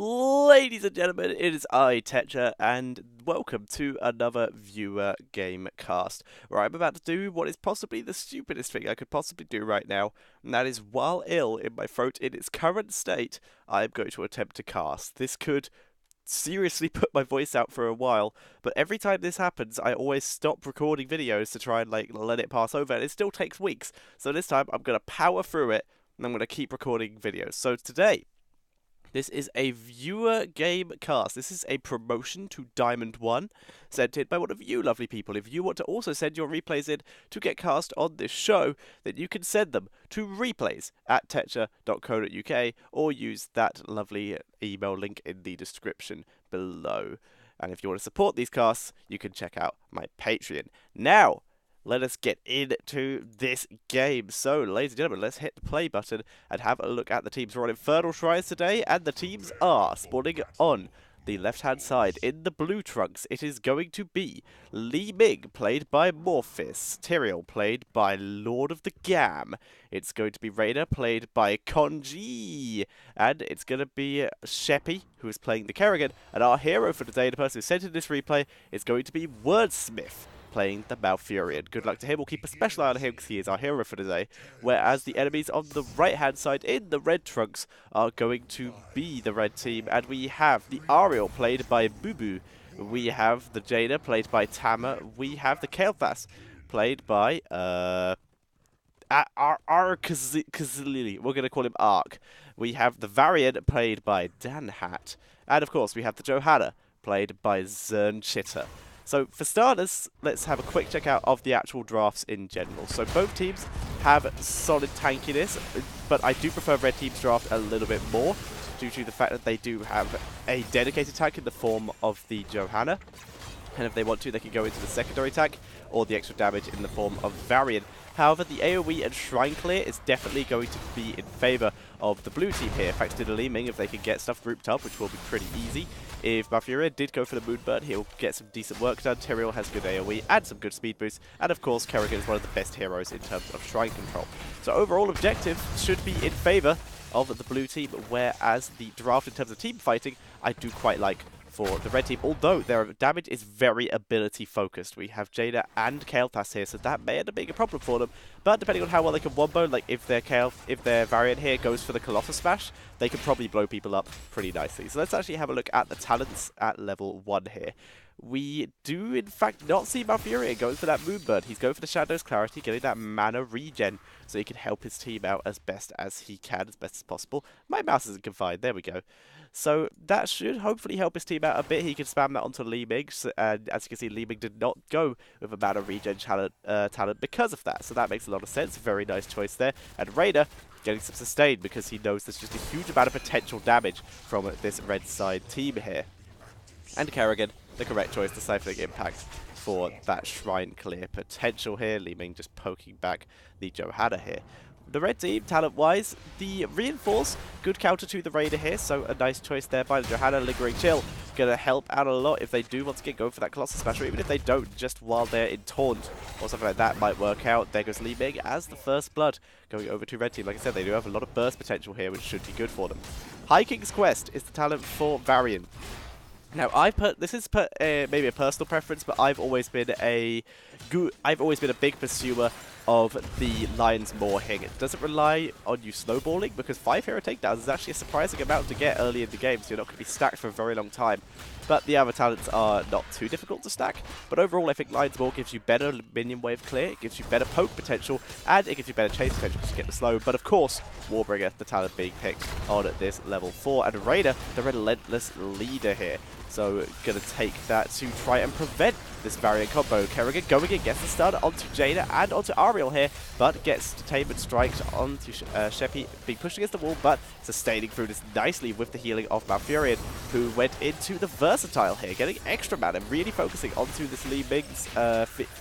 Ladies and gentlemen, it is I, Tetcher, and welcome to another viewer game cast, where I'm about to do what is possibly the stupidest thing I could possibly do right now, and that is, while ill in my throat in its current state, I am going to attempt to cast. This could seriously put my voice out for a while, but every time this happens, I always stop recording videos to try and let it pass over, and it still takes weeks. So this time, I'm going to power through it, and I'm going to keep recording videos. So today, this is a viewer game cast. This is a promotion to Diamond 1, sent in by one of you lovely people. If you want to also send your replays in to get cast on this show, then you can send them to replays@tetcher.co.uk or use that lovely email link in the description below. And if you want to support these casts, you can check out my Patreon. Now, let us get into this game. So, ladies and gentlemen, let's hit the play button and have a look at the teams. We're on Infernal Shrines today, and the teams are spawning on the left-hand side. In the blue trunks, it is going to be Li Ming, played by Morphis. Tyrael, played by Lord of the Gam. It's going to be Rainer, played by Konji. And it's going to be Sheppy, who is playing the Kerrigan. And our hero for today, the person who sent in this replay, is going to be Wordsmith, playing the Malfurion. Good luck to him. We'll keep a special eye on him because he is our hero for today. Whereas the enemies on the right-hand side in the red trunks are going to be the red team. And we have the Ariel, played by Bubu. We have the Jaina, played by Tama. We have the Kael'thas, played by Kazili. We're going to call him Ark. We have the Varian, played by Danhat. And of course, we have the Johanna, played by Zernchitter. So, for starters, let's have a quick check out of the actual drafts in general. So, both teams have solid tankiness, but I do prefer red team's draft a little bit more, due to the fact that they do have a dedicated tank in the form of the Johanna. And if they want to, they can go into the secondary tank, or the extra damage in the form of Varian. However, the AoE and Shrine Clear is definitely going to be in favour of the blue team here. Thanks to the Li Ming, if they can get stuff grouped up, which will be pretty easy. If Malfurion did go for the Moonbird, he'll get some decent work done. Tyrael has good AoE and some good speed boosts. And of course, Kerrigan is one of the best heroes in terms of Shrine control. So overall objective should be in favour of the blue team, whereas the draft in terms of team fighting, I do quite like for the red team, although their damage is very ability focused. We have Jaina and Kael'thas here, so that may end up being a problem for them. But depending on how well they can wombo, like if their Variant here goes for the Colossus Smash, they can probably blow people up pretty nicely. So let's actually have a look at the talents at level 1 here. We do, in fact, not see Malfurion going for that Moonbird. He's going for the Shadow's Clarity, getting that mana regen, so he can help his team out as best as he can, as best as possible. My mouse isn't confined. There we go. So that should hopefully help his team out a bit. He can spam that onto Li Ming, and as you can see, Li Ming did not go with a mana regen talent because of that. So that makes a lot of sense. Very nice choice there. And Rainer getting some sustain because he knows there's just a huge amount of potential damage from this red side team here. And Kerrigan, the correct choice, deciphering impact for that Shrine Clear potential here. Li Ming just poking back the Johanna here. The red team, talent-wise, the Reinforce, good counter to the Raider here, so a nice choice there by the Johanna. Lingering Chill, gonna help out a lot if they do want to go for that Colossus Smash, or even if they don't, just while they're in Taunt or something like that might work out. There goes Li Ming as the first blood going over to red team. Like I said, they do have a lot of burst potential here, which should be good for them. High King's Quest is the talent for Varian. Now, this is maybe a personal preference, but I've always been a big pursuer of the Lion's Moorhing. It doesn't rely on you snowballing, because 5 hero takedowns is actually a surprising amount to get early in the game, so you're not going to be stacked for a very long time. But the other talents are not too difficult to stack. But overall, I think Lion's Maw gives you better minion wave clear, it gives you better poke potential, and it gives you better chase potential to get the slow. But of course, Warbringer, the talent being picked on this level 4, and Rainer, the relentless leader here. So, gonna take that to try and prevent this Variant combo. Kerrigan going in, gets the stun onto Jaina and onto Ariel here, but gets Detainment Strikes onto Sheppy, being pushed against the wall, but sustaining through this nicely with the healing of Malfurion, who went into the Versatile here, getting extra mana, really focusing onto this Li Ming's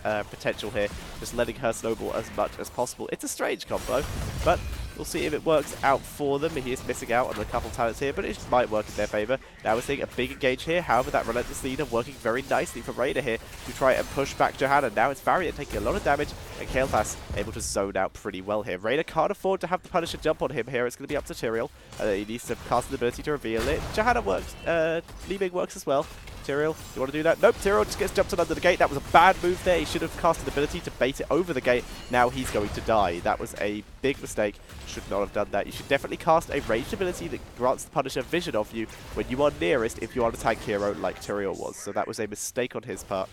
potential here, just letting her snowball as much as possible. It's a strange combo, but We'll see if it works out for them. He is missing out on a couple talents here, but it might work in their favour. Now we're seeing a big engage here. However, that Relentless Leader working very nicely for Raider here to try and push back Johanna. Now it's Variant taking a lot of damage, and Kael'thas able to zone out pretty well here. Raider can't afford to have the Punisher jump on him here. It's going to be up to Tyrael. He needs to cast the ability to reveal it. Johanna works. Li Ming works as well. Tyrael, you want to do that? Nope, Tyrael just gets jumped on under the gate. That was a bad move there. He should have cast an ability to bait it over the gate. Now he's going to die. That was a big mistake. Should not have done that. You should definitely cast a ranged ability that grants the Punisher vision of you when you are nearest if you are a tank hero like Tyrael was. So that was a mistake on his part.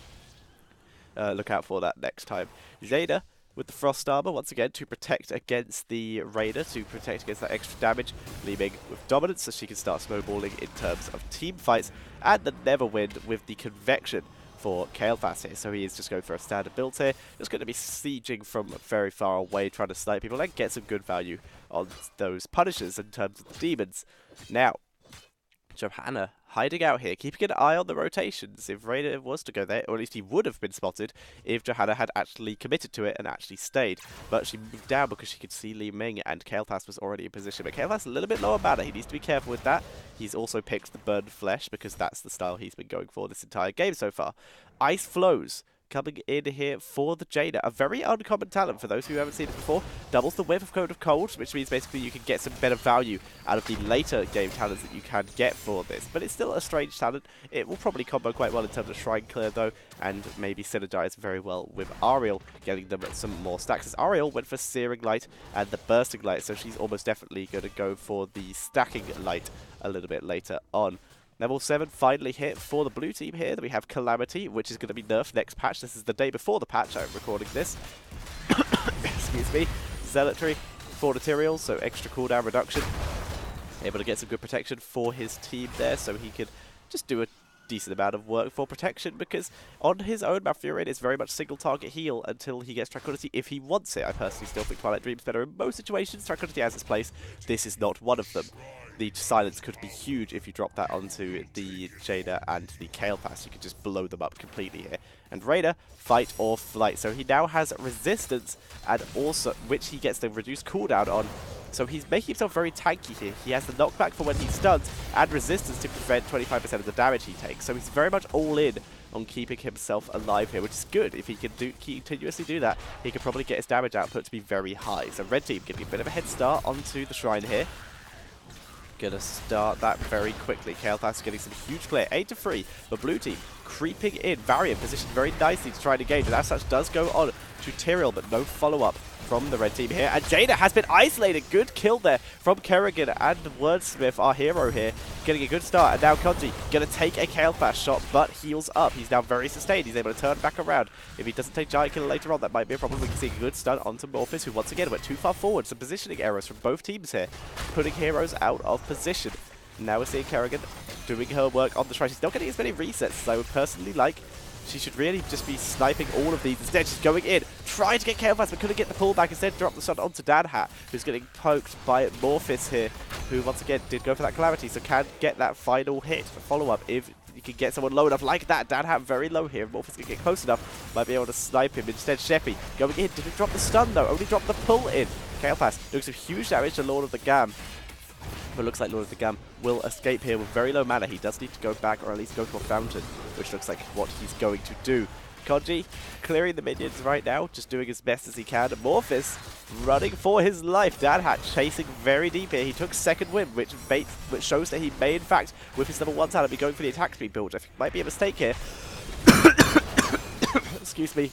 Look out for that next time. Zayda with the Frost Armor, once again, to protect against the Raider, to protect against that extra damage, leaving with Dominance so she can start snowballing in terms of team fights, and the Neverwind with the Convection for Kael'thas here. So he is just going for a standard build here, just going to be sieging from very far away, trying to snipe people and get some good value on those Punishers in terms of the demons. Now, Johanna hiding out here, keeping an eye on the rotations. If Raider was to go there, or at least he would have been spotted if Johanna had actually committed to it and actually stayed. But she moved down because she could see Li Ming, and Kael'thas was already in position. But Kael'thas a little bit lower mana. He needs to be careful with that. He's also picked the Burned Flesh because that's the style he's been going for this entire game so far. Ice Flows coming in here for the Jaina. A very uncommon talent for those who haven't seen it before. Doubles the whiff of Code of Cold, which means basically you can get some better value out of the later game talents that you can get for this. But it's still a strange talent. It will probably combo quite well in terms of Shrine Clear though, and maybe synergize very well with Ariel, getting them some more stacks. As Ariel went for Searing Light and the Bursting Light, so she's almost definitely going to go for the Stacking Light a little bit later on. Level 7 finally hit for the blue team here. Then we have Calamity, which is going to be nerfed next patch. This is the day before the patch. I'm recording this. Excuse me. Zealotry for materials, so extra cooldown reduction. Able to get some good protection for his team there, so he could just do a decent amount of work for protection, because on his own, Malfurion is very much single target heal until he gets Tranquility if he wants it. I personally still think Twilight Dream's better in most situations. Tranquility has its place. This is not one of them. The silence could be huge if you drop that onto the Jaina and the Kael'thas. You could just blow them up completely here. And Raider, fight or flight. So he now has resistance, and also which he gets the reduced cooldown on. So he's making himself very tanky here. He has the knockback for when he stuns, and resistance to prevent 25% of the damage he takes. So he's very much all in on keeping himself alive here, which is good. If he can continuously do that, he could probably get his damage output to be very high. So red team getting a bit of a head start onto the shrine here. Gonna start that very quickly. Kael'thas getting some huge clear, 8 to 3. But blue team creeping in, Variant positioned very nicely to try and engage, and as such does go on to Tyrael, but no follow-up from the red team here. And Jaina has been isolated. Good kill there from Kerrigan and Wordsmith, our hero here, getting a good start. And now Konji going to take a Kael'thas shot, but heals up. He's now very sustained. He's able to turn back around. If he doesn't take Giant Killer later on, that might be a problem. We can see a good stun onto Morphis, who once again went too far forward. Some positioning errors from both teams here, putting heroes out of position. Now we're seeing Kerrigan doing her work on the shrine. She's not getting as many resets as I would personally like. She should really just be sniping all of these. Instead, she's going in, trying to get Kael'thas, but couldn't get the pullback. Instead, dropped the shot onto Danhat, who's getting poked by Morphis here, who once again did go for that Calamity, so can get that final hit, the follow-up, if you can get someone low enough like that. Danhat very low here. If Morphis can get close enough, might be able to snipe him. Instead, Sheppy going in, didn't drop the stun though, only dropped the pull in. Kael'thas doing some huge damage to Lord of the Gam. But looks like Lord of the Gam will escape here with very low mana. He does need to go back, or at least go to a fountain, which looks like what he's going to do. Konji clearing the minions right now, just doing as best as he can. Morphis running for his life. Danhat chasing very deep here. He took second wind, which shows that he may, in fact, with his level 1 talent, be going for the attack speed build. I think might be a mistake here. Excuse me.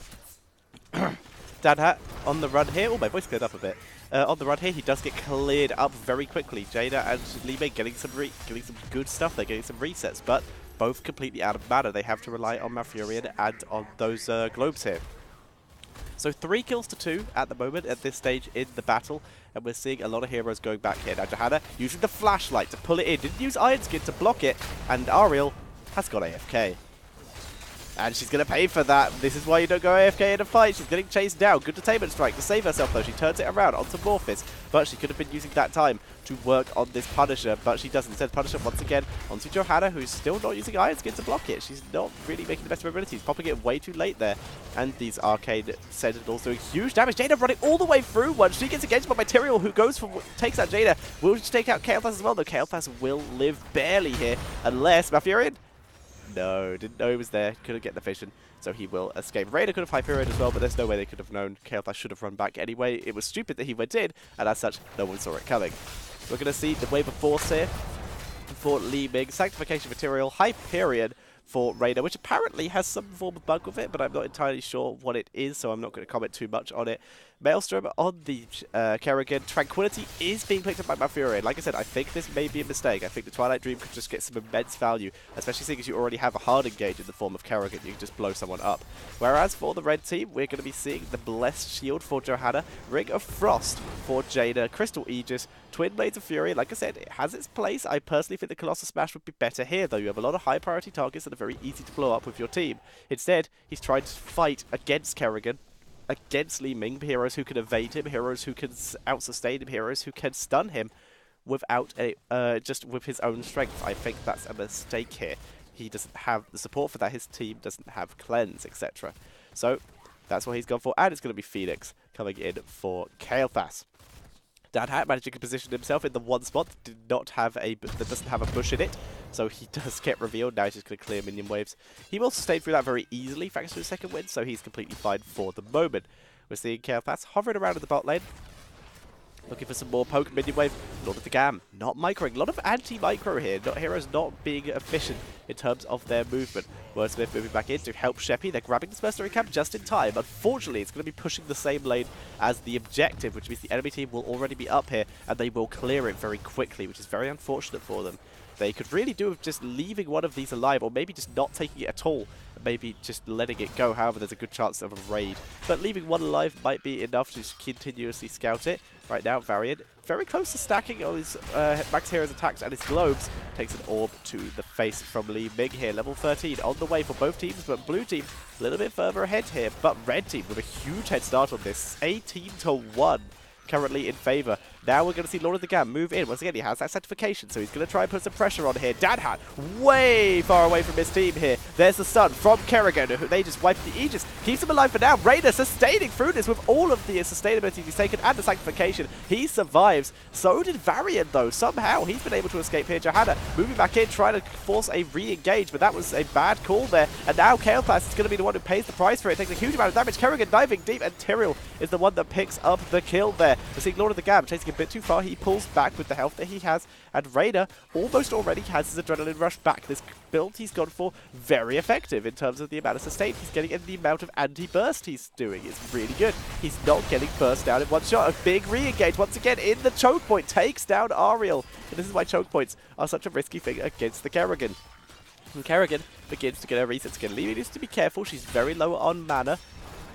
Danhat on the run here. Oh, my voice cleared up a bit. On the run here, he does get cleared up very quickly. Jaina and Li Ming getting some good stuff. They're getting some resets, but both completely out of mana. They have to rely on Malfurion and on those globes here. So 3 kills to 2 at the moment at this stage in the battle, and we're seeing a lot of heroes going back here. Now Johanna using the flashlight to pull it in. Didn't use Iron Skin to block it, and Ariel has got AFK. And she's going to pay for that. This is why you don't go AFK in a fight. She's getting chased down. Good detainment strike to save herself, though. She turns it around onto Morphis. But she could have been using that time to work on this Punisher. But she doesn't. Instead, Punisher once again onto Johanna, who's still not using Iron Skin to block it. She's not really making the best of her abilities. Popping it way too late there. And these Arcade Sentinels doing huge damage. Jaina running all the way through one. She gets engaged by Material, who goes for takes out Jaina. Will she take out Kael'thas as well? Though Kael'thas will live barely here. Unless Malfurion... No, didn't know he was there. Couldn't get the vision, so he will escape. Raider could have Hyperion as well, but there's no way they could have known. Kael'thas should have run back anyway. It was stupid that he went in, and as such, no one saw it coming. We're going to see the wave of force here for Li Ming. Sanctification Material, Hyperion for Raider, which apparently has some form of bug with it, but I'm not entirely sure what it is, so I'm not going to comment too much on it. Maelstrom on the Kerrigan. Tranquility is being picked up by Malfurion. Like I said, I think this may be a mistake. I think the Twilight Dream could just get some immense value, especially seeing as you already have a hard engage in the form of Kerrigan. You can just blow someone up. Whereas for the red team, we're going to be seeing the Blessed Shield for Johanna, Ring of Frost for Jaina, Crystal Aegis, Twin Blades of Fury. Like I said, it has its place. I personally think the Colossus Smash would be better here, though. You have a lot of high priority targets that are very easy to blow up with your team. Instead, he's trying to fight against Kerrigan, against Li Ming, heroes who can evade him, heroes who can out-sustain him, heroes who can stun him without a just with his own strength. I think that's a mistake here. He doesn't have the support for that. His team doesn't have cleanse, etc. So that's what he's gone for, and it's going to be Phoenix coming in for Kael'thas. Dan Hat managing to position himself in the one spot that doesn't have a bush in it, so he does get revealed. Now he's just going to clear minion waves. He will sustain through that very easily thanks to his second win, so he's completely fine for the moment. We're seeing Kael'thas hovering around in the bot lane, looking for some more poke minion wave. Lord of the Gam, not microing. A lot of anti-micro here. Heroes not being efficient in terms of their movement. Wordsmith moving back in to help Sheppy. They're grabbing this mercenary camp just in time. Unfortunately, it's going to be pushing the same lane as the objective, which means the enemy team will already be up here, and they will clear it very quickly, which is very unfortunate for them. They could really do with just leaving one of these alive, or maybe just not taking it at all, and maybe just letting it go. However, there's a good chance of a raid. But leaving one alive might be enough to continuously scout it. Right now, Varian, very close to stacking all his max heroes attacks and his globes. Takes an orb to the face from Li Ming here. Level 13 on the way for both teams, but blue team a little bit further ahead here. But red team with a huge head start on this. 18-1. Currently in favour. Now we're going to see Lord of the Gam move in. Once again, he has that sanctification, so he's going to try and put some pressure on here. Dan Hat way far away from his team here. There's the stun from Kerrigan, who they just wiped the Aegis. Keeps him alive for now. Raider sustaining through this with all of the sustainability he's taken and the sanctification. He survives. So did Varian, though. Somehow he's been able to escape here. Johanna moving back in, trying to force a re-engage, but that was a bad call there. And now Kael'thas is going to be the one who pays the price for it. Takes a huge amount of damage. Kerrigan diving deep, and Tyrael is the one that picks up the kill there. We're seeing Lord of the Gam chasing a bit too far. He pulls back with the health that he has, and Raider almost already has his adrenaline rush back. This build he's gone for very effective in terms of the amount of sustain he's getting and the amount of anti-burst he's doing. It's really good. He's not getting burst down in one shot. A big re-engage once again in the choke point. Takes down Ariel. And this is why choke points are such a risky thing against the Kerrigan. And Kerrigan begins to get her resets again. Lily needs to be careful. She's very low on mana.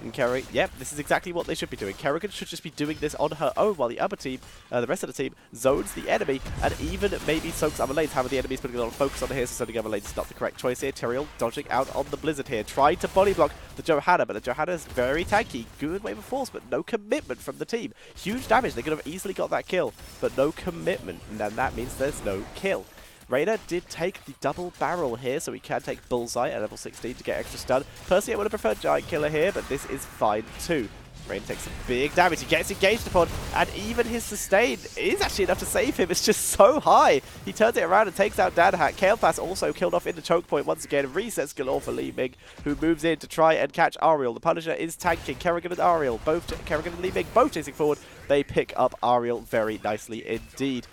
And yep, this is exactly what they should be doing. Kerrigan should just be doing this on her own while the other team, the rest of the team, zones the enemy and even maybe soaks other lanes. However, the enemy's putting a lot of focus on here, so zoning other lanes is not the correct choice here. Tyrael dodging out on the Blizzard here, trying to body block the Johanna, but the Johanna is very tanky. Good wave of force, but no commitment from the team. Huge damage. They could have easily got that kill, but no commitment, and then that means there's no kill. Raider did take the double barrel here, so he can take Bullseye at level 16 to get extra stun. Personally, I would have preferred Giant Killer here, but this is fine too. Raider takes some big damage. He gets engaged upon, and even his sustain is actually enough to save him. It's just so high. He turns it around and takes out Dan Hat. Kael'thas also killed off in the choke point once again. Resets galore for Li Ming, who moves in to try and catch Ariel. The Punisher is tanking. Kerrigan and Ariel, Kerrigan and Li Ming, both chasing forward. They pick up Ariel very nicely indeed.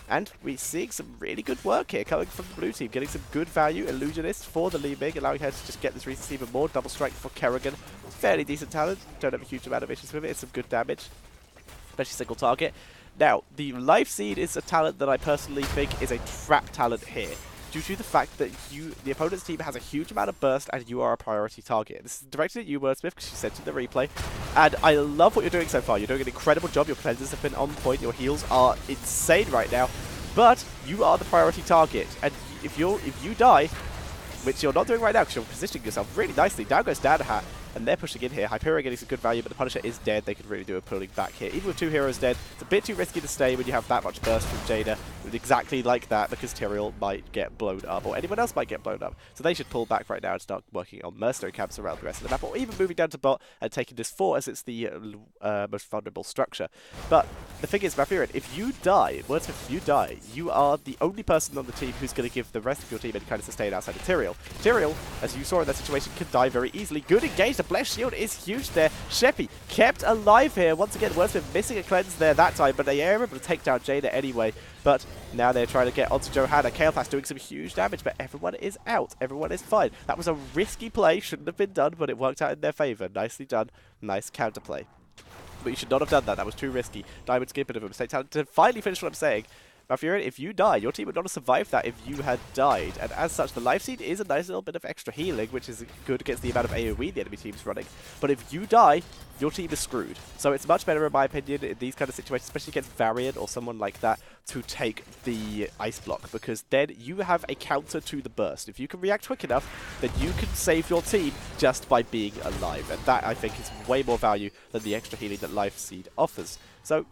And we're seeing some really good work here coming from the blue team, getting some good value. Illusionist for the Li Ming, allowing her to just get this resist even more. Double strike for Kerrigan. Fairly decent talent. Don't have a huge amount of issues with it. It's some good damage, especially single target. Now, the Life Seed is a talent that I personally think is a trap talent here, due to the fact that the opponent's team has a huge amount of burst and you are a priority target. This is directed at you, Wordsmith, because you sent in the replay. And I love what you're doing so far. You're doing an incredible job. Your cleanses have been on point. Your heals are insane right now. But you are the priority target. And if you die, which you're not doing right now because you're positioning yourself really nicely. Down goes Hat, and they're pushing in here. Hyperion getting some good value, but the Punisher is dead. They could really do a pulling back here. Even with 2 heroes dead, it's a bit too risky to stay when you have that much burst from Jada. Exactly like that, because Tyrael might get blown up, or anyone else might get blown up. So they should pull back right now and start working on mercenary camps around the rest of the map, or even moving down to bot and taking this fort as it's the most vulnerable structure. But the thing is, Malfurion, if you die, Wordsmith, if you die, you are the only person on the team who's going to give the rest of your team any kind of sustain outside of Tyrael. Tyrael, as you saw in that situation, can die very easily. Good engage, the Blessed Shield is huge there. Sheppy kept alive here. Once again, Wordsmith missing a cleanse there that time, but they are able to take down Jada anyway. But now they're trying to get onto Johanna. Kael'thas doing some huge damage, but everyone is out. Everyone is fine. That was a risky play. Shouldn't have been done, but it worked out in their favour. Nicely done. Nice counterplay. But you should not have done that. That was too risky. Diamond skip, bit of a mistake. To finally finish what I'm saying, Malfurion, if you die, your team would not have survived that if you had died. And as such, the life seed is a nice little bit of extra healing, which is good against the amount of AoE the enemy team's running. But if you die, your team is screwed. So it's much better, in my opinion, in these kind of situations, especially against Varian or someone like that, to take the ice block, because then you have a counter to the burst. If you can react quick enough, then you can save your team just by being alive. And that, I think, is way more value than the extra healing that life seed offers. So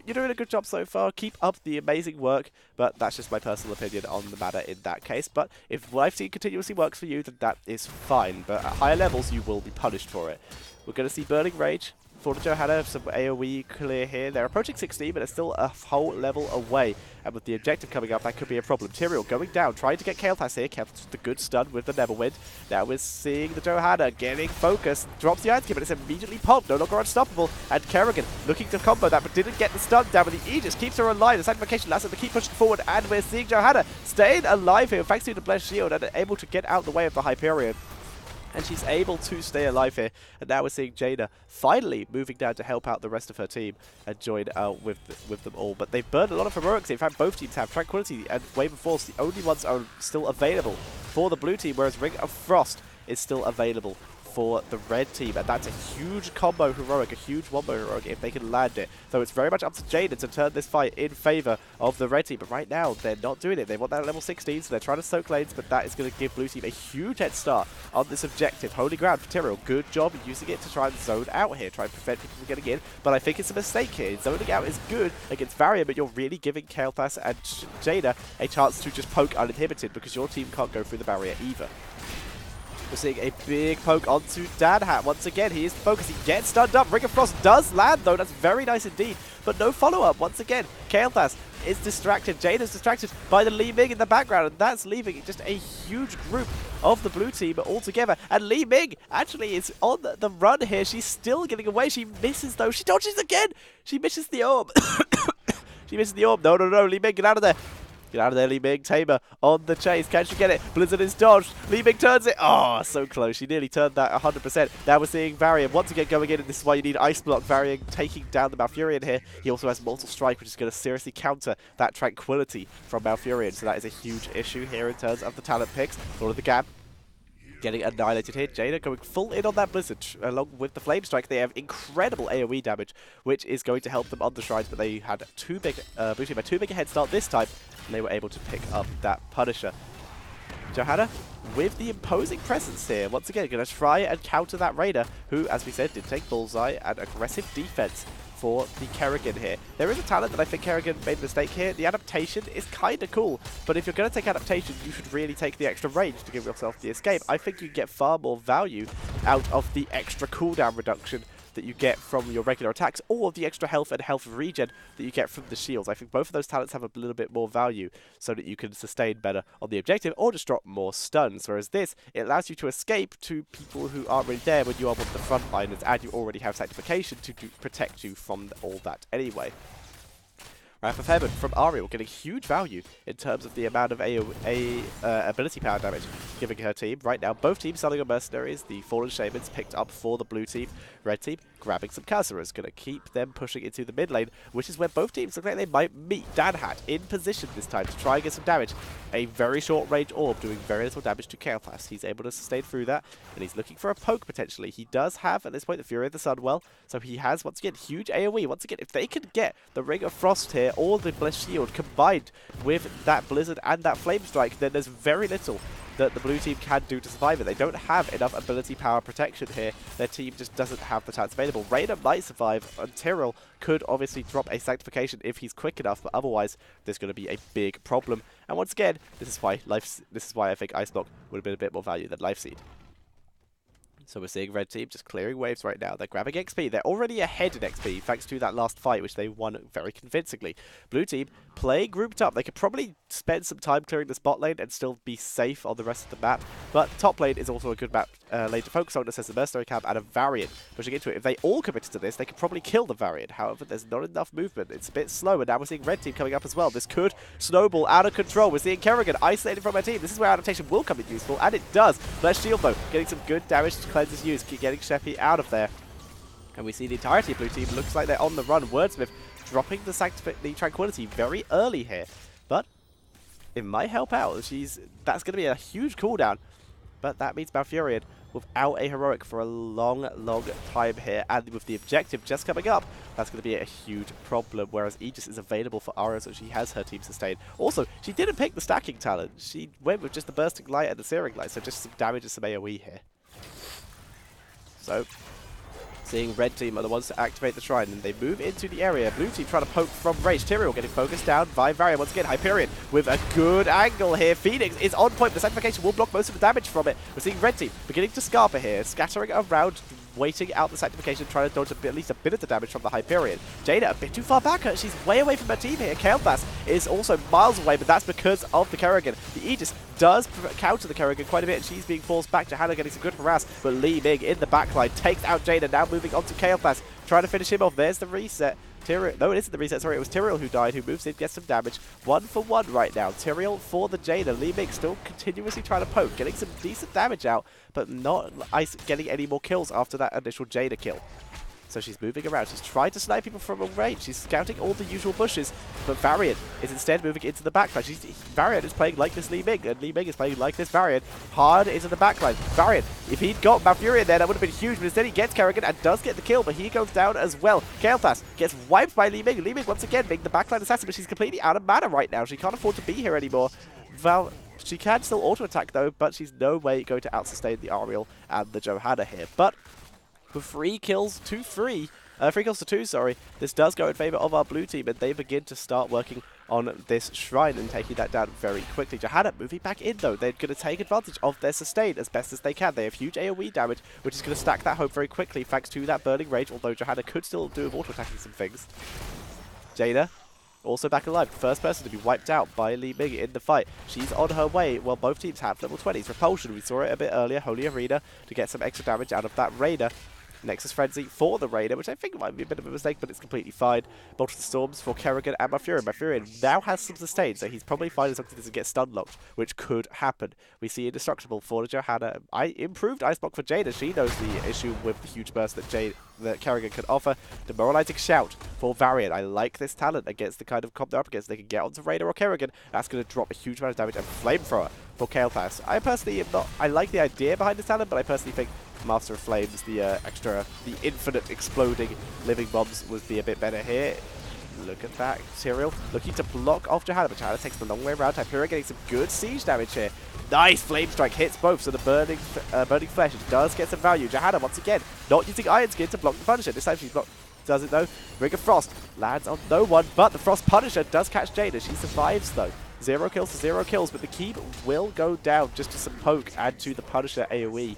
you're doing a good job so far. Keep up the amazing work, but that's just my personal opinion on the matter in that case. But if Life Seed continuously works for you, then that is fine. But at higher levels, you will be punished for it. We're going to see Burning Rage for the Johanna, some AoE clear here. They're approaching 16, but they're still a whole level away. And with the objective coming up, that could be a problem. Tyrael going down, trying to get Kael'thas here. Kael'thas the good stun with the Neverwind. Now we're seeing the Johanna getting focused. Drops the Iron Skin, but it's immediately popped. No longer unstoppable. And Kerrigan looking to combo that, but didn't get the stun down. But the Aegis keeps her alive. The sanctification allows her to keep pushing forward. And we're seeing Johanna staying alive here, thanks to the Blessed Shield, and able to get out the way of the Hyperion. And she's able to stay alive here. And now we're seeing Jada finally moving down to help out the rest of her team and join out with them all. But they've burned a lot of heroics. In fact, both teams have Tranquility and Wave of Force. The only ones are still available for the blue team, whereas Ring of Frost is still available for the red team, and that's a huge combo heroic, a huge wombo heroic if they can land it. So it's very much up to Jada to turn this fight in favour of the red team, but right now they're not doing it. They want that at level 16, so they're trying to soak lanes, but that is going to give blue team a huge head start on this objective. Holy ground for Tyrael, good job using it to try and zone out here, try and prevent people from getting in, but I think it's a mistake here. Zoning out is good against Varian, but you're really giving Kael'thas and Jada a chance to just poke uninhibited, because your team can't go through the barrier either. We're seeing a big poke onto Hat once again. He is focused. He gets stunned up. Ring of Frost does land, though. That's very nice indeed. But no follow-up. Once again, Kael'thas is distracted. Jada's distracted by the Li Ming in the background, and that's leaving just a huge group of the blue team all together. And Li Ming actually is on the run here. She's still getting away. She misses, though. She dodges again. She misses the orb. She misses the orb. No, no, no. Li Ming, get out of there. Get out of there, Li Ming. Tamer on the chase. Can she get it? Blizzard is dodged. Li Ming turns it. Oh, so close. She nearly turned that 100%. Now we're seeing Varian once again going in, and this is why you need Ice Block. Varian taking down the Malfurion here. He also has Mortal Strike, which is going to seriously counter that Tranquility from Malfurion. So that is a huge issue here in terms of the talent picks. All of the gap getting annihilated here. Jada going full in on that Blizzard along with the Flame Strike. They have incredible AoE damage, which is going to help them on the shrines, but they had too big a head start this time, and they were able to pick up that Punisher. Johanna with the imposing presence here. Once again, going to try and counter that Raider, who, as we said, did take Bullseye and aggressive defense for the Kerrigan here. There is a talent that I think Kerrigan made a mistake here. The adaptation is kind of cool, but if you're going to take adaptation, you should really take the extra range to give yourself the escape. I think you get far more value out of the extra cooldown reduction that you get from your regular attacks, or the extra health and health regen that you get from the shields. I think both of those talents have a little bit more value so that you can sustain better on the objective or just drop more stuns, whereas this, it allows you to escape to people who aren't really there when you are one of the frontliners, and you already have sanctification to protect you from all that anyway. Wrath of Heaven from Ariel getting huge value in terms of the amount of ability power damage giving her team. Right now, both teams selling on mercenaries. The Fallen Shamans picked up for the blue team. Red team grabbing some Kazuras. Going to keep them pushing into the mid lane, which is where both teams look like they might meet. Hat in position this time to try and get some damage. A very short range orb doing very little damage to Kael'thas. He's able to sustain through that, and he's looking for a poke potentially. He does have, at this point, the Fury of the Sunwell, so he has, once again, huge AoE. Once again, if they can get the Ring of Frost here, or the Blessed Shield combined with that Blizzard and that Flame Strike, then there's very little that the blue team can do to survive it. They don't have enough ability power protection here. Their team just doesn't have the talents available. Raider might survive, and Tyrell could obviously drop a Sanctification if he's quick enough, but otherwise there's going to be a big problem. And once again, this is why I think Ice Block would have been a bit more value than Life Seed. So we're seeing red team just clearing waves right now. They're grabbing XP. They're already ahead in XP thanks to that last fight, which they won very convincingly. Blue team playing grouped up. They could probably spend some time clearing the spot lane and still be safe on the rest of the map. But top lane is also a good map lane to focus on. It says the Mercenary Camp and a Variant pushing into it. If they all committed to this, they could probably kill the Variant. However, there's not enough movement. It's a bit slow, and now we're seeing red team coming up as well. This could snowball out of control. We're seeing Kerrigan isolated from her team. This is where adaptation will come in useful, and it does. Bless Shield, though, getting some good damage to cleanse his use, getting Sheppy out of there. And we see the entirety of blue team looks like they're on the run. Wordsmith dropping the Tranquility very early here, but it might help out. That's going to be a huge cooldown, but that means Malfurion without a heroic for a long time here, and with the objective just coming up, that's going to be a huge problem, whereas Aegis is available for Aura, so she has her team sustained. Also, she didn't pick the stacking talent. She went with just the Bursting Light and the Searing Light, so just some damage and some AoE here. So, seeing red team are the ones to activate the shrine, and they move into the area. Blue team trying to poke from range. Tyrael getting focused down by Varian. Once again, Hyperion with a good angle here. Phoenix is on point. The Sanctification will block most of the damage from it. We're seeing red team beginning to Scarper here, scattering around, waiting out the Sanctification, trying to dodge at least a bit of the damage from the Hyperion. Jada a bit too far back. She's way away from her team here. Kael'thas is also miles away, but that's because of the Kerrigan. The Aegis does counter the Kerrigan quite a bit, and she's being forced back. Johanna getting some good harass, but Li Ming in the backline takes out Jada. Now moving on to Kael'thas, trying to finish him off. There's the reset. No, it isn't the reset. Sorry, it was Tyrael who died, who moves in, gets some damage. 1 for 1 right now. Tyrael for the Jada. Li Ming still continuously trying to poke, getting some decent damage out, but not getting any more kills after that initial Jada kill. So she's moving around. She's trying to snipe people from a range. She's scouting all the usual bushes, but Varian is instead moving into the backline. Varian is playing like this Li Ming, and Li Ming is playing like this Varian. Hard into the backline. Varian, if he'd got Malfurion there, that would have been huge, but instead he gets Kerrigan and does get the kill, but he goes down as well. Kael'thas gets wiped by Li Ming. Li Ming once again being the backline assassin, but she's completely out of mana right now. She can't afford to be here anymore. She can still auto-attack though, but she's no way going to out-sustain the Ariel and the Johanna here. But with 3 kills to 2, sorry, this does go in favor of our blue team, and they begin to start working on this shrine and taking that down very quickly. Johanna moving back in though. They're going to take advantage of their sustain as best as they can. They have huge AoE damage, which is going to stack that home very quickly thanks to that burning rage, although Johanna could still do with auto-attacking some things. Jada also back alive, first person to be wiped out by Li Ming in the fight. She's on her way. Well, both teams have level 20s. Repulsion, we saw it a bit earlier. Holy Arena to get some extra damage out of that Raider. Nexus Frenzy for the Raider, which I think might be a bit of a mistake, but it's completely fine. Bolt of the Storms for Kerrigan and Malfurion. Malfurion now has some sustain, so he's probably fine as long as he doesn't get stun locked, which could happen. We see Indestructible for Johanna. Improved Ice Block for Jada. She knows the issue with the huge burst that Kerrigan can offer. Demoralizing Shout for Varian. I like this talent against the kind of comp they're up against. They can get onto Raider or Kerrigan. That's going to drop a huge amount of damage. And Flamethrower for Kael'thas. I personally am not... I like the idea behind this talent, but I personally think Master of Flames, the infinite exploding living bombs would be a bit better here. Look at that. Tyrael looking to block off Johanna, but Johanna takes the long way around. Hyperion getting some good siege damage here. Nice Flame Strike hits both, so the burning flesh does get some value. Johanna once again not using Iron Skin to block the Punisher. This time she's blocked. Does it though? Ring of Frost lands on no one, but the Frost Punisher does catch Jada. She survives though. 0 kills to 0 kills, but the keep will go down just to some poke and to the Punisher AoE.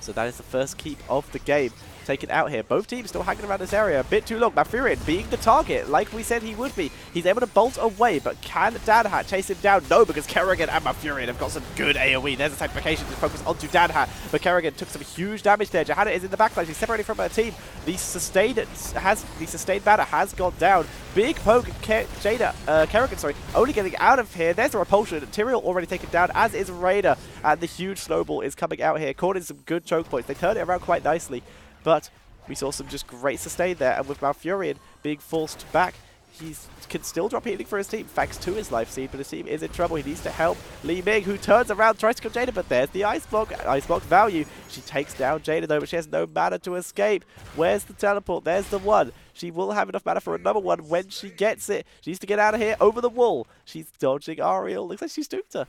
So that is the first keep of the game taken out here. Both teams still hanging around this area a bit too long. Malfurion being the target, like we said he would be. He's able to bolt away, but can Danhat chase him down? No, because Kerrigan and Malfurion have got some good AoE. There's a Sanctification to focus onto Danhat, but Kerrigan took some huge damage there. Johanna is in the backline. She's separated from her team. The sustained banner has gone down. Big poke, Kerrigan, sorry, only getting out of here. There's a repulsion. Tyrael already taken down, as is Raider, and the huge snowball is coming out here, caught in some good choke points. They turn it around quite nicely, but we saw some just great sustain there, and with Malfurion being forced back, he can still drop healing for his team thanks to his life seed, but his team is in trouble. He needs to help Li Ming, who turns around, tries to kill Jada, but there's the Ice Block value. She takes down Jada though, but she has no mana to escape. Where's the teleport? There's the one. She will have enough mana for another one when she gets it. She needs to get out of here over the wall. She's dodging Ariel. Looks like she stooped her.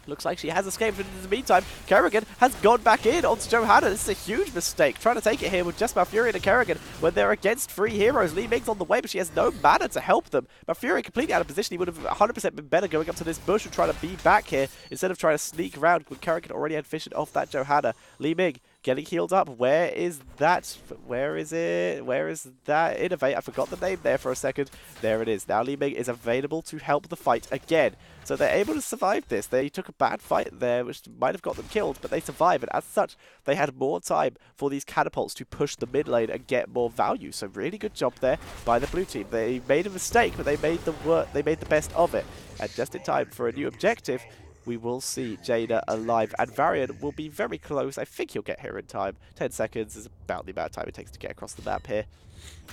Looks like she has escaped, but in the meantime, Kerrigan has gone back in onto Johanna. This is a huge mistake. Trying to take it here with just Malfurion and Kerrigan when they're against 3 heroes. Li Ming's on the way, but she has no mana to help them. Malfurion completely out of position. He would have 100% been better going up to this bush and trying to be back here instead of trying to sneak around when Kerrigan already had vision off that Johanna. Li Ming getting healed up. Where is that? Where is it? Where is that? Innovate. I forgot the name there for a second. There it is. Now Li Ming is available to help the fight again. So they're able to survive this. They took a bad fight there, which might have got them killed, but they survived. And as such, they had more time for these catapults to push the mid lane and get more value. So really good job there by the blue team. They made a mistake, but they made the best of it. And just in time for a new objective, we will see Jaina alive, and Varian will be very close. I think he'll get here in time. 10 seconds is about the amount of time it takes to get across the map here.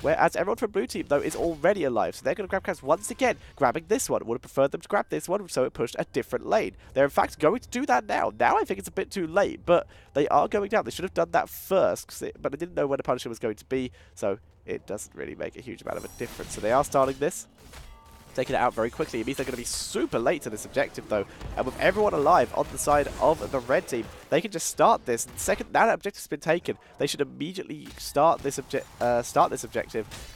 Whereas everyone from blue team, though, is already alive, so they're going to grab caps once again, grabbing this one. Would have preferred them to grab this one, so it pushed a different lane. They're in fact going to do that now. Now I think it's a bit too late, but they are going down. They should have done that first, but they didn't know when the Punisher was going to be, so it doesn't really make a huge amount of a difference. So they are starting this. Taking it out very quickly. It means they're going to be super late to this objective, though. And with everyone alive on the side of the red team, they can just start this. And second, now that objective's been taken, they should immediately start this objective.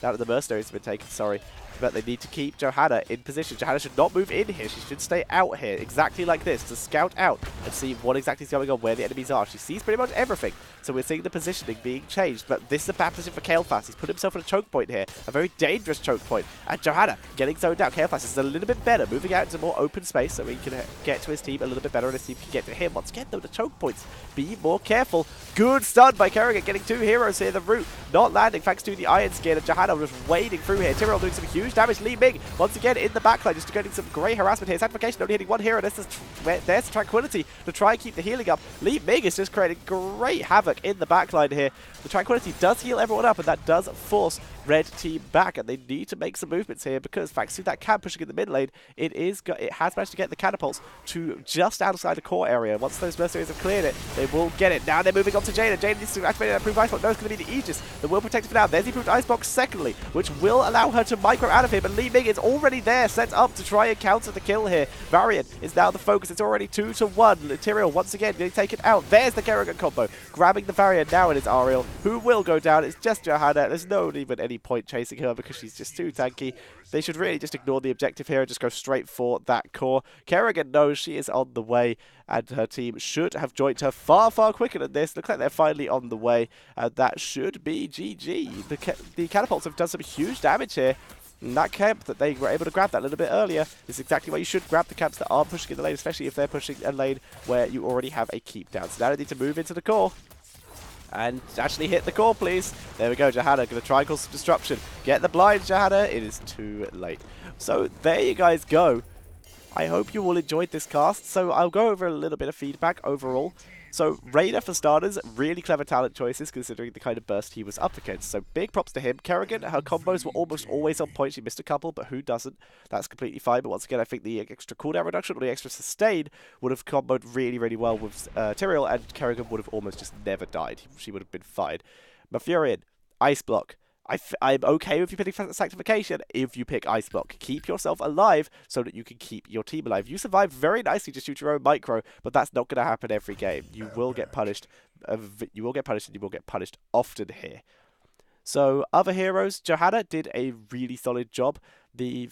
Now that the mercenaries have been taken, sorry. But they need to keep Johanna in position. Johanna should not move in here. She should stay out here, exactly like this, to scout out and see what exactly is going on, where the enemies are. She sees pretty much everything. So we're seeing the positioning being changed. But this is a bad position for Kael'thas. He's put himself in a choke point here. A very dangerous choke point. And Johanna getting zoned out. Kael'thas is a little bit better, moving out into more open space so he can get to his team a little bit better and his team can get to him. Once again, though, the choke points. Be more careful. Good stun by Kerrigan, getting 2 heroes here. The root not landing thanks to the Iron Skin. And Johanna just wading through here. Tyrell doing some huge damage. Li Ming once again in the backline, just getting some great harassment here. Sanctification only hitting 1 hero. There's Tranquility to try and keep the healing up. Li Ming is just creating great havoc in the backline here. The Tranquility does heal everyone up, and that does force red team back, and they need to make some movements here because thanks to that camp pushing in the mid lane, it has managed to get the catapults to just outside the core area. Once those mercenaries have cleared it, they will get it. Now they're moving on to Jaina. Jaina needs to activate that improved ice box. No, it's going to be the Aegis that will protect it for now. There's the improved ice box secondly, which will allow her to micro out of here, but Li Ming is already there, set up to try and counter the kill here. Varian is now the focus. It's already 2-1. Tyrael once again getting taken out. There's the Kerrigan combo. Grabbing the Varian. Now it is Ariel who will go down. It's just Johanna. There's no even any point chasing her because she's just too tanky. They should really just ignore the objective here and just go straight for that core. Kerrigan knows she is on the way, and her team should have joined her far, far quicker than this. Looks like they're finally on the way, and that should be GG. The catapults have done some huge damage here. And that camp that they were able to grab that a little bit earlier is exactly why you should grab the camps that are pushing in the lane, especially if they're pushing a lane where you already have a keep down. So now they need to move into the core. And actually hit the core, please. There we go, Johanna. Going to try and cause some disruption. Get the blind, Johanna. It is too late. So there you guys go. I hope you all enjoyed this cast. So I'll go over a little bit of feedback overall. So Raider, for starters, really clever talent choices considering the kind of burst he was up against. So big props to him. Kerrigan, her combos were almost always on point. She missed a couple, but who doesn't? That's completely fine. But once again, I think the extra cooldown reduction or the extra sustain would have comboed really, really well with Tyrael, and Kerrigan would have almost just never died. She would have been fine. Malfurion, Ice Block. I'm okay with you picking Sanctification if you pick Ice Block. Keep yourself alive so that you can keep your team alive. You survived very nicely just due to your own micro, but that's not going to happen every game. You will get punished. You will get punished, and you will get punished often here. So other heroes, Johanna did a really solid job in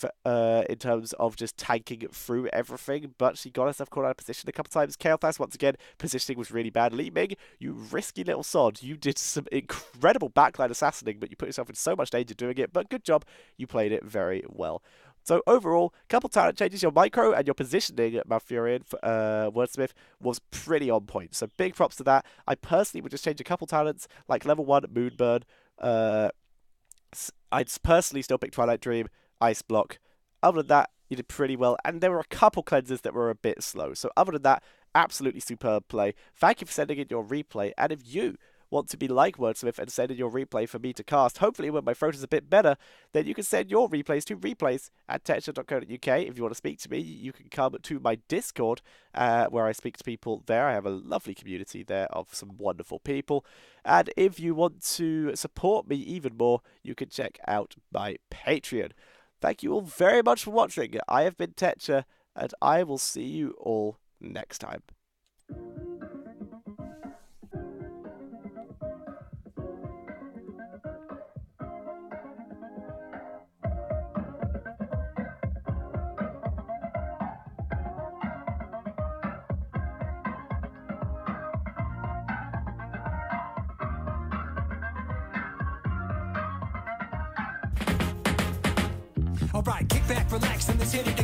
terms of just tanking through everything, but she got herself caught out of position a couple times. Kael'thas, once again, positioning was really bad. Li Ming, you risky little sod. You did some incredible backline assassinating, but you put yourself in so much danger doing it, but good job. You played it very well. So overall, couple talent changes. Your micro and your positioning at Malfurion, Wordsmith, was pretty on point. So big props to that. I personally would just change a couple talents, like level 1, Moonburn. I'd personally still pick Twilight Dream, Ice Block. Other than that, you did pretty well. And there were a couple cleanses that were a bit slow. So other than that, absolutely superb play. Thank you for sending in your replay. And if you want to be like Wordsmith and send in your replay for me to cast, hopefully when my throat is a bit better, then you can send your replays to replays@tetcher.co.uk. If you want to speak to me, you can come to my Discord, where I speak to people there. I have a lovely community there of some wonderful people. And if you want to support me even more, you can check out my Patreon. Thank you all very much for watching. I have been Tetcher, and I will see you all next time. Alright, kick back, relax, and let's hit it.